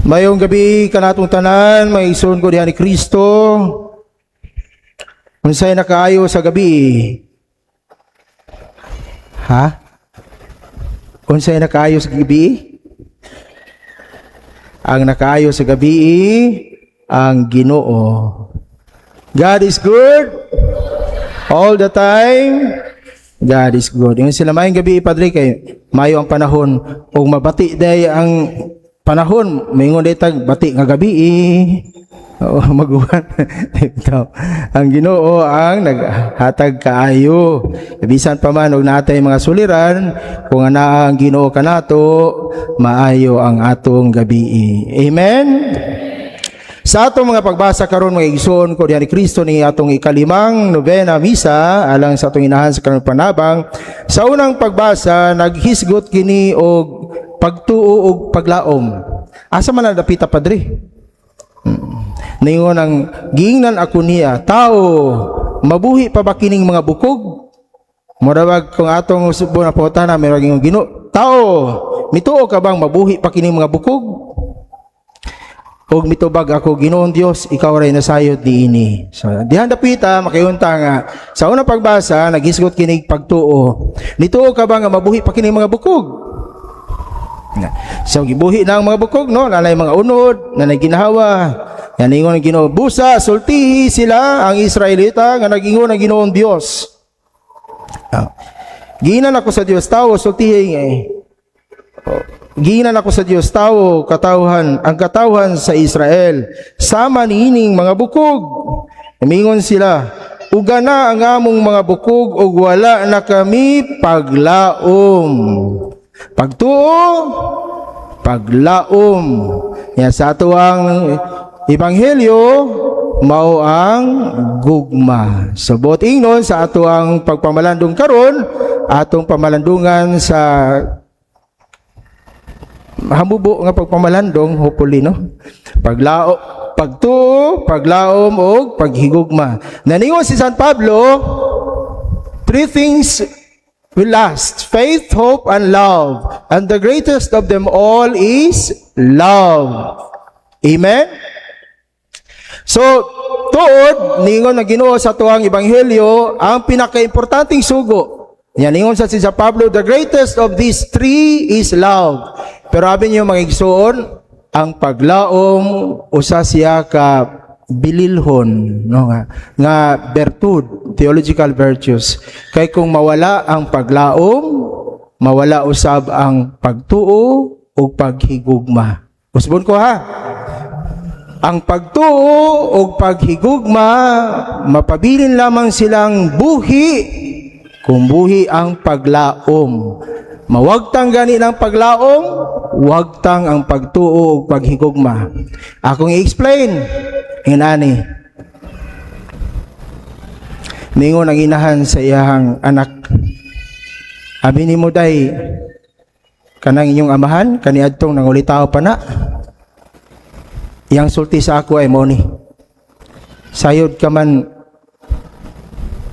Mayong gabi kanatong tanan, may igsoon ko diha ni Kristo. Unsay nakaayo sa gabi? Ha? Unsay nakaayo sa gabi? Ang nakaayo sa gabi ang Ginoo. God is good all the time. God is good. Yung sila mayong gabi, Padre, kay mayo ang panahon o mabati day ang panahon, mayingon day tag bati nga gabi oo, maguwan. Ang Ginoo ang naghatag kaayo. Bisan pa man og natay mga suliran, kung ana ang Ginoo kanato, maayo ang atong gabi. Amen. Sa atong mga pagbasa karon mga igsoon ko diha ni Kristo ni atong ikalimang nobena misa alang sa atong inahan sa karong panabang. Sa unang pagbasa naghisgot kini og pagtuo og paglaom. Asa man nadapita, Padre? Ningon ang giingnan ako niya, tao, mabuhi pa ba kining mga bukog? Morawag kung atong subo na putana may raging Ginoo, tao, mituo ka bang mabuhi pa kining mga bukog? Og mitubag ako, Ginoong Dios, ikaw ray nasayod niini. So, dihan dapita makayunta nga sa unang pagbasa naghisgot kining pagtuo. Nituo ka ba nga mabuhi pa kining mga bukog? So gibuhi na ang mga bukog, no, nanay mga unod, nanay ginahawa. Yan ingon ang Ginoo, busa sultihi sila ang Israelita nga nagingon ang Ginoong Dios. Giinan ako sa Dios tao sultihi giinan ako sa Dios tao katawhan ang katawhan sa Israel sama niining mga bukog. Mingon sila, uga na ang among mga bukog ug wala na kami paglaom. Pagtuo, paglaom. Yan sa ato ang ebanghelyo mao ang gugma. So bot ingnon sa ato ang pagpamalandong karon, atong pamalandungan sa hamubo nga pagpamalandong hopefully, no? Pagtuo, paglaom og paghigugma. Naningon si San Pablo, three things will last: faith, hope, and love. And the greatest of them all is love. Amen? So, tuod, ningon na Ginoo sa tuwang ebanghelyo, ang pinaka-importanting sugo. Yan, ningon sa si Pablo, the greatest of these three is love. Pero abin niyo mga igsoon, ang paglaom, usa siya ka bililhon, no, nga bertud, theological virtues. Kay kung mawala ang paglaom, mawala usab ang pagtuo o paghigugma. Usbon ko ha. Ang pagtuo o paghigugma, mapabilin lamang silang buhi kung buhi ang paglaom. Mawagtang gani ng paglaom, wagtang ang pagtuo o paghigugma. Akong i-explain. Inani. Ningon ang inahan sa iyang anak. Abi nimo day kanang inyong amahan kaniadtong nangulitaw pa na. Yang sulti sa ako ay mo ni. Sayod ka man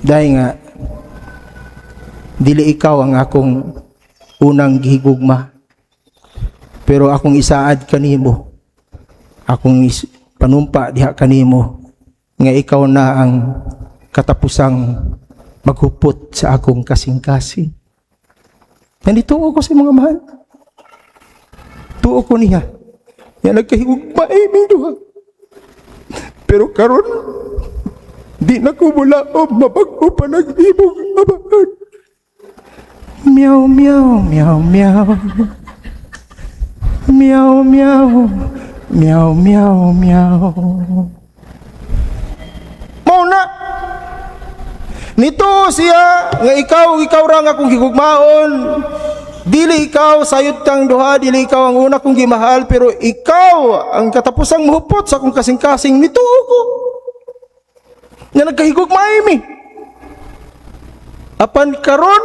day nga dili ikaw ang akong unang gihigugma. Pero akong isaad kanimo. Akong panumpa diha kanimo nga ikaw na ang katapusang maghupot sa akong kasing-kasing. Nandituo ko sa mga mahal. Tuo ko niya. Yan nagkahigugma duha. Pero karon di na ko mula o mabag-o pa nag-ibog abahan. Meow, meow, meow, meow. Meow, meow. Meow, meow, meow. Mauna. Nito siya, nga ikaw ra nga akong higugmaon. Dili ikaw, sayot kang duha, dili ikaw ang una kong gimahal, pero ikaw ang katapusang mahupot sa akong kasing-kasing. Nito ko. Nga nagkahigugmay mi. Apan karon,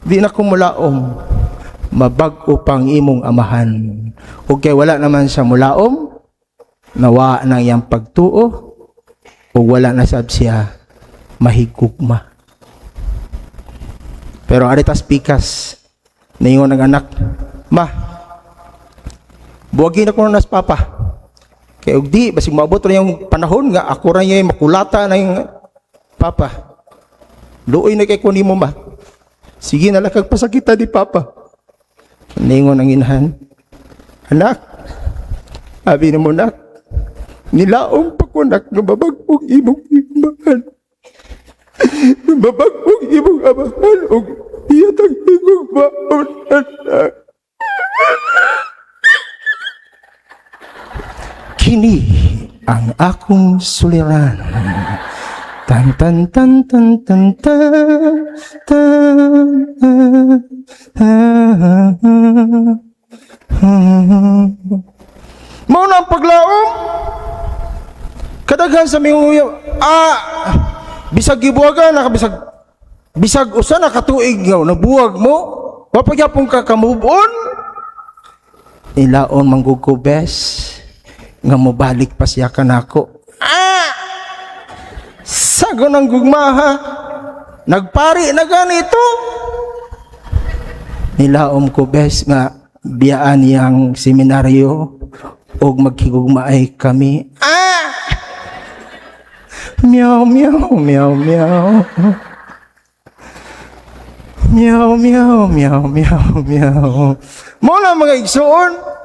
di na kumulaom. Mabag-o pang imong amahan. O kay wala naman sa mulaom, nawa na iyang pagtuo, o wala na sab siya mahigugma. Pero aritas pikas, naingon ng anak, ma, Buwagin ako nas papa. Kaya og di basig maabot ra yung panahon nga ako ra yung makulata na yung papa. Luoy na kay ko nimo ba? Sige na lang kag pasakita di papa. Ningon ang inahan. Anak, abi na mo nak. Nilaong pa ko nak nababagpog imong imahan. Nababagpog imong amahan o iyatang imong baon anak. Kini ang akong suliran. Tan tan tan tan tan tan mao na ang paglaom. Kadaghan sa minguyo. Bisag gibuwagan na bisag usa na katuig nga nabuwag mo. Wa pa gyapon ka ka-move on. Ilaon manggug ko bes nga mobalik pa siya kanako. Sago ng gugmaha. Nagpari na ganito. Nilaom ko bes nga biyaan yang seminaryo og magkigugmaay kami. Meow meow meow meow. Meow meow meow meow meow. Mo na mga igsoon.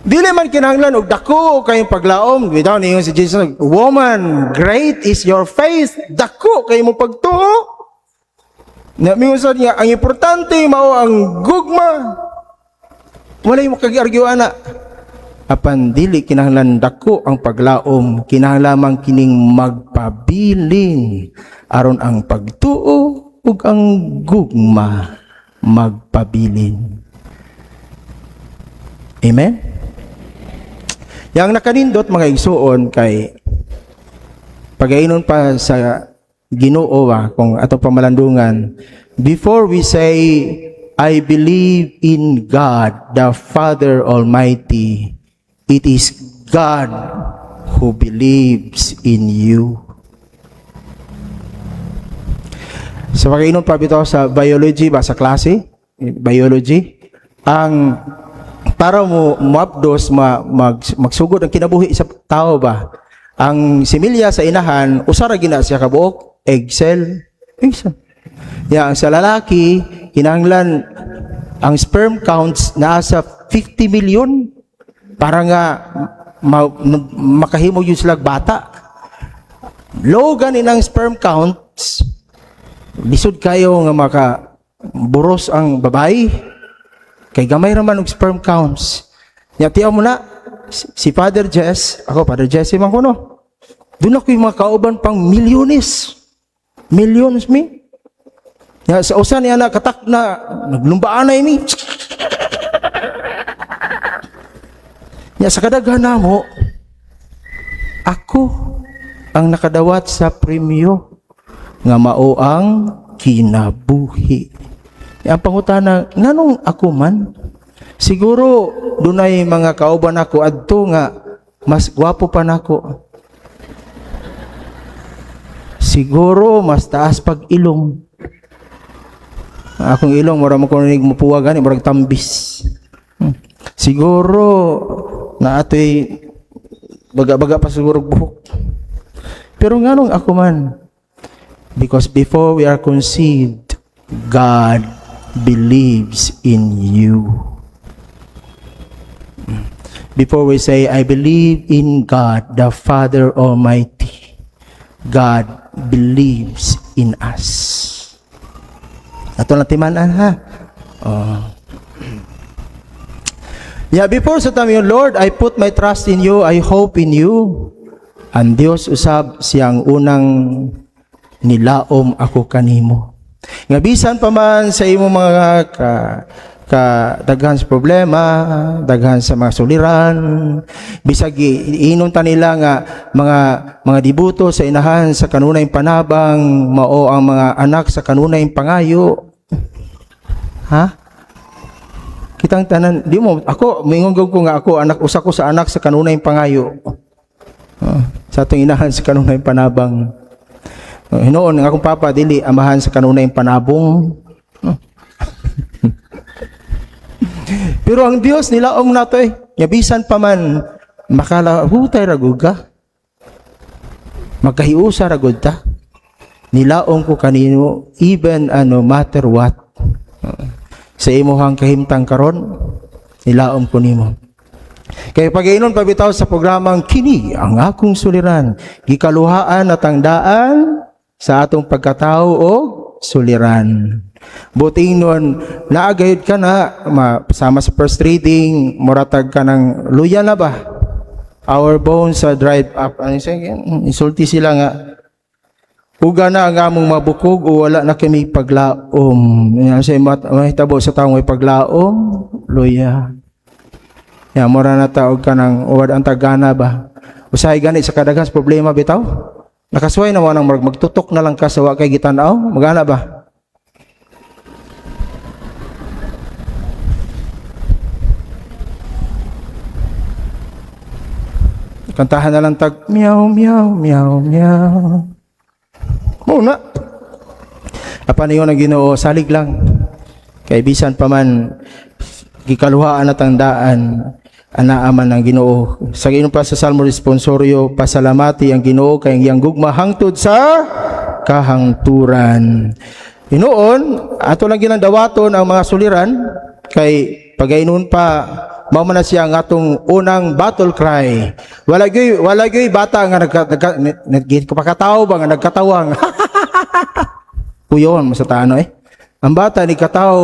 Dili man kinahanglan og dako kayong paglaom. Bitaw niyo si Jesus, woman, great is your faith. Dako kayo mo pagtuo. Na minsan niya ang importante mao ang gugma. Walay mo kag-argyuan na. Apan dili kinahanglan dako ang paglaom, kinahanglan kining magpabilin aron ang pagtuo ug ang gugma magpabilin. Amen. Yang nakanindot mga igsuon kay pagainon pa sa Ginoo kung ato pamalandungan, before we say I believe in God the Father Almighty, it is God who believes in you. Sa pagainon pa bitaw sa biology ba sa klase biology, ang para mo mapdos magsugod ang kinabuhi sa tao ba, ang similya sa inahan usara gina siya kabuok egg cell. Ya, ang sa lalaki kinahanglan ang sperm counts nasa 50 million para nga makahimo yun sila bata. Low ganin ang sperm counts, lisod kayo nga makaburos ang babae. Kay gamay raman og sperm counts. Tiyaw mo na, si Father Jess, ako Father Jesse man ko no. Doon ako yung mga kauban pang milyones. Millions mi. Sa usan niya na katak na, naglumbaan na mi. Sa kadaghan na mo, ako ang nakadawat sa premyo nga mao ang kinabuhi. Ang pangutana, nganong ako man? Siguro, dunay mga kauban ako adto nga mas gwapo pa nako. Siguro, mas taas pag ilong. Akong ilong, mura mo kung mupuwagan, murag tambis. Siguro, na ato'y baga-baga pa siguro buhok. Pero nganong ako man? Because before we are conceived, God believes in you. Before we say, I believe in God, the Father Almighty, God believes in us. Ato lang timanan ha. Yeah, before sa tami yung Lord, I put my trust in you, I hope in you. Ang Diyos usab siyang unang nilaom ako kanimo. Nga bisan pa man sa imo mga daghan sa problema, daghan sa mga suliran, bisag iinon ta nila nga mga dibuto sa inahan sa kanunay panabang, mao ang mga anak sa kanunay pangayo. Ha? Kitang tanan, di mo ako mingon ko nga ako anak usa ko sa anak sa kanunay pangayo. Sa atong inahan sa kanunay panabang. Hinoon ng akong papa dili amahan sa kanunay panabong. Pero Pero ang Dios nilaong nato yabisan pa man makalahutay ragud ka. Magkahiusa ragud ta. Nilaong ko kanino even matter what. Sa imuhang kahimtang karon, nilaom ko nimo. Kaya pag-iinon pabitaw sa programang kini ang akong suliran, gikaluhaan at tangdaan sa atong pagkatao o suliran. Buting nun, naagayod ka na, sama sa first reading, muratag ka ng luya na ba? Our bones are dried up. Isulti sila nga, uga na ang among mabukog o wala na kami paglaom. Mahitabo sa taong may paglaom, luya. Mura na taog ka ng uwad ang tagana ba? Usahay gani sa kadagas problema bitaw? Nakasway na mo nang magtutok na lang ka sa wakay gitanaw? Magana ba? Kantahan na lang tag, meow, meow, meow, meow. Muna. Apa niyo na Ginoo, salig lang. Kay bisan pa man, gikaluhaan at tandaan, anaaman ng Ginoo. Sa Ginoo pa sa Salmo Responsorio, pasalamati ang Ginoo kay iyang gugma hangtod sa kahangturan. Hinoon, ato lang ginandawaton ang mga suliran, kay pagainon pa, mao man na siya ang atong unang battle cry. Wala gyud bata nga nagkataw ba nga nagkatawang. Kuyon mo sa taano Ang bata ni kataw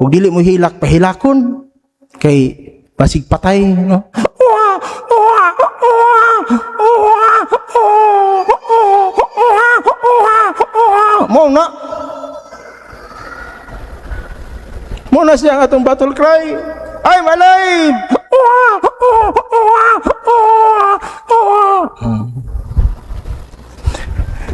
ug dili mo hilak pahilakon kay basig patay no. Mo na siya ang atong battle cry. I'm alive!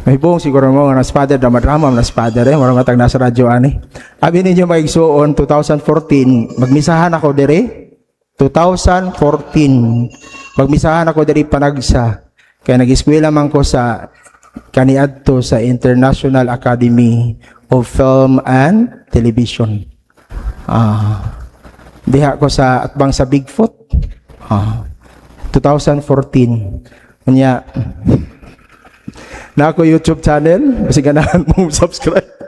May buong siguro mo nga naspader, drama na spader marang matag nasa radyo ani. Abi ninyo maigsuon 2014, magmisahan ako dire. 2014, magmisahan ako diri Panagsa. Kaya nag-eskwela man ko sa kaniadto sa International Academy of Film and Television. Diha ko sa atbang sa Bigfoot. 2014. Kanya na ako YouTube channel, kasi ganahan mo subscribe.